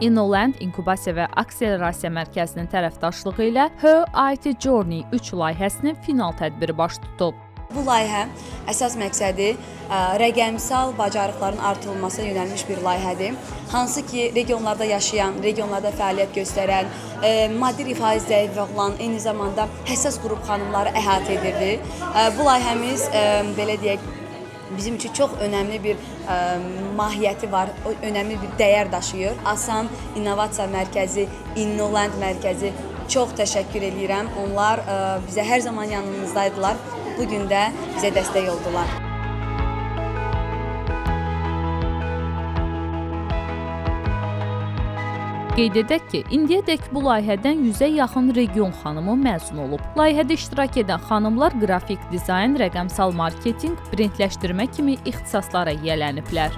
InnoLand İnkubasiya və Akselerasiya Mərkəzinin tərəfdaşlığı ilə Her IT Journey 3 layihəsinin final tədbiri baş tutub. Bu layihə əsas məqsədi rəqəmsal bacarıqların artırılmasına yönəlmiş bir layihədir. Hansı ki, regionlarda yaşayan, regionlarda fəaliyyət göstərən, maddi rifahı zəif olan, eyni zamanda həssas qrup xanımları əhatə edirdi. Bu layihəmiz, belə deyək, bizim üçün çox önəmli bir mahiyyəti var, önəmli bir dəyər daşıyır. Asan İnnovasiya Mərkəzi, InnoLand Mərkəzi çox təşəkkür edirəm. Onlar bizə hər zaman yanımızdaydılar. Bugün də bizə dəstək oldular. Qeyd edək ki, indiyədək bu layihədən 100-ə yaxın region xanımı məzun olub. Layihədə iştirak edən xanımlar qrafik dizayn, rəqəmsal marketinq, brendləşdirmə kimi ixtisaslara yiyələniblər.